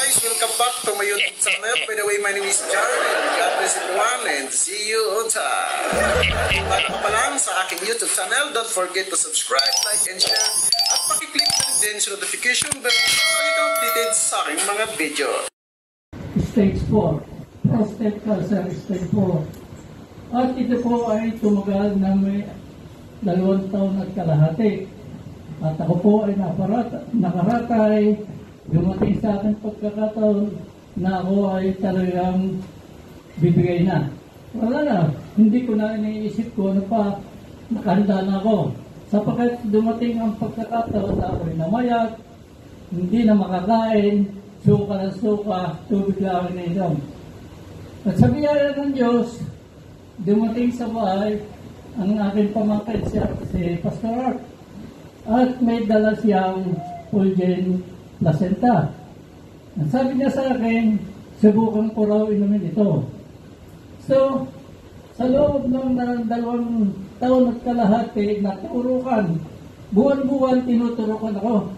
guys, welcome back to my YouTube channel. By the way, my name is John and God bless everyone and see you on time. Bago ka pa lang sa aking YouTube channel, don't forget to subscribe, like, and share at pakiclick na din sa notification bell para lagi kang updated sa aking mga video. Stage 4, prostate cancer stage 4. At ito po ay tumagal na may 2 taon at kalahati. At ako po ay nakaratay, dumating sa akin pagkakataon na ako ay talagang bibigay na. Wala na, hindi ko na iniisip ko ano pa, nakahanda na ako. Sapagkat dumating ang pagkakataon na ako ay namayat, hindi na makakain, suka ng suka, tubig lang ang ininom. At sa biyaya ng Diyos, dumating sa bahay ang aking pamangkin si Pastor Art. At may dala siyang Fulgen placenta. At sabi niya sa akin, subukan ko raw inumin ito. So, sa loob ng 2 taon at kalahati na turukan, buwan-buwan tinuturukan ako.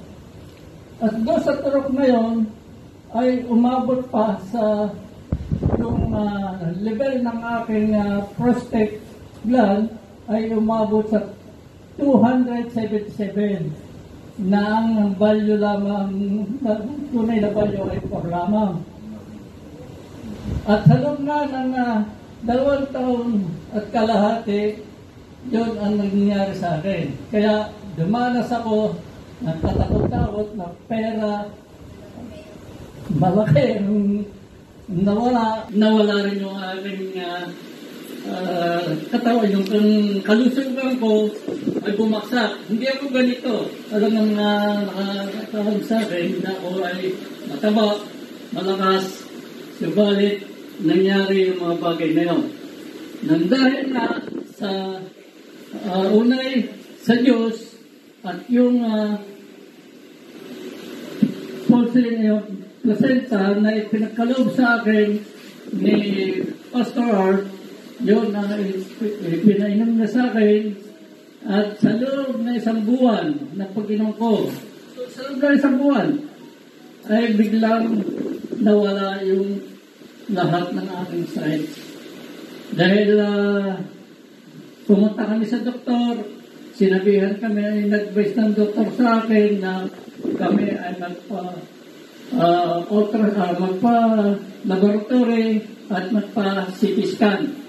At doon sa turok na yon, ay umabot pa sa yung level ng aking prostate gland ay umabot sa 277 na ang value lamang, tunay na value ay 4 lamang. At sa loob na ng 2 taon at kalahati, yun ang nangyayari sa akin. Kaya dumanas ako, nagtatakot-takot na pera, malaki, nawala rin yung aking katawan, yung kalusugan ko ay bumaksak. Hindi ako ganito. Alam ng nakatawag sa akin na ako ay mataba, malakas, subalit nangyari yung mga bagay na yun. Nang dahil na sa unay sa Diyos at yung placenta na ipinagkaloob sa akin ni Pastor Art, yun ang pinainom na sa akin at sa loob na 1 buwan na pag-inom ko. So, sa loob na 1 buwan ay biglang nawala yung lahat ng aking sakit. Dahil pumunta kami sa doktor, sinabihan kami, nag-advise ng doktor sa akin na kami ay magpa-laboratory at magpa-CT scan.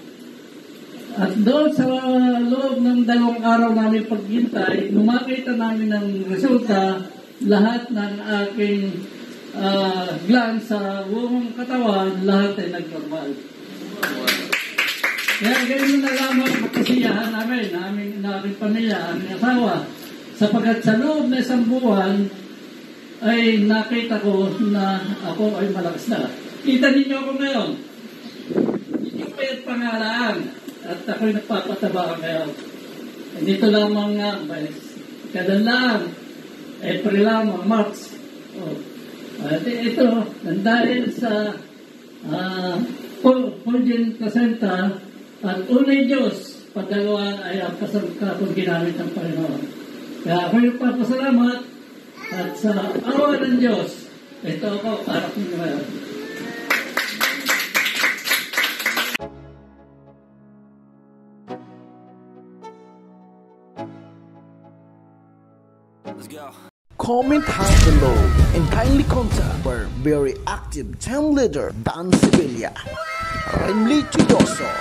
At doon sa loob ng 2 araw namin paghintay, makita namin ng resulta, lahat ng aking gland sa buong katawan, lahat ay nag-normal. Kaya ganyan na lamang magkasiyahan namin, na aming pamilya, aming asawa. Sapagkat sa loob na 1 buwan, ay nakita ko na ako ay malakas na. Kita ninyo ako ngayon. Hindi ko pa yung pangalaan. At ako'y nagpapataba ngayon. Dito lamang nga, kada lang, April lamang, March. At ito, dahil sa Fulgen placenta at unay Diyos, pagdalawa ay ang kasangkapong ginamit ng Panginoon. Kaya ako'y nagpapasalamat at sa awa ng Diyos, ito ako, para kong ngayon. Comment down below and kindly contact our very active team leader Dan Sevilla, Renly Chidoso,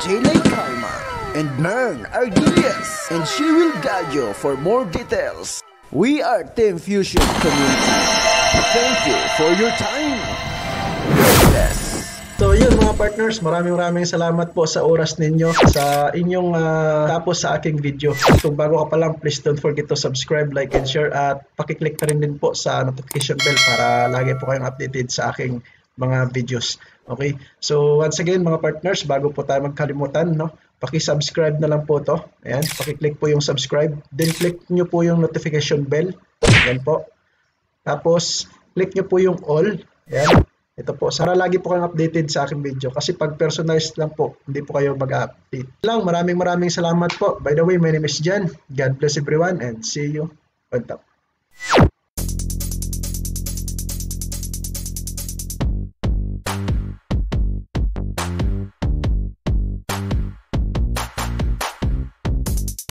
Jaylay Calma, and Mern Ardillas, and she will guide you for more details. We are Team Fusion Community. Thank you for your time. God bless. So yun mga partners, maraming salamat po sa oras ninyo sa inyong tapos sa aking video. Kung bago ka pa lang, please don't forget to subscribe, like, and share at pakiclick na rin din po sa notification bell para lagi po kayong updated sa aking mga videos. Okay? So once again mga partners, bago po tayo magkalimutan, no? Paki-subscribe na lang po to. Ayan, paki-click po yung subscribe. Then click nyo po yung notification bell. Ayan po. Tapos click nyo po yung all. Ayan. Ito po, para lagi po kayong updated sa aking video. Kasi pag personalized lang po, hindi po kayo mag-update. Maraming salamat po. By the way, my name is Jan. God bless everyone and see you on top.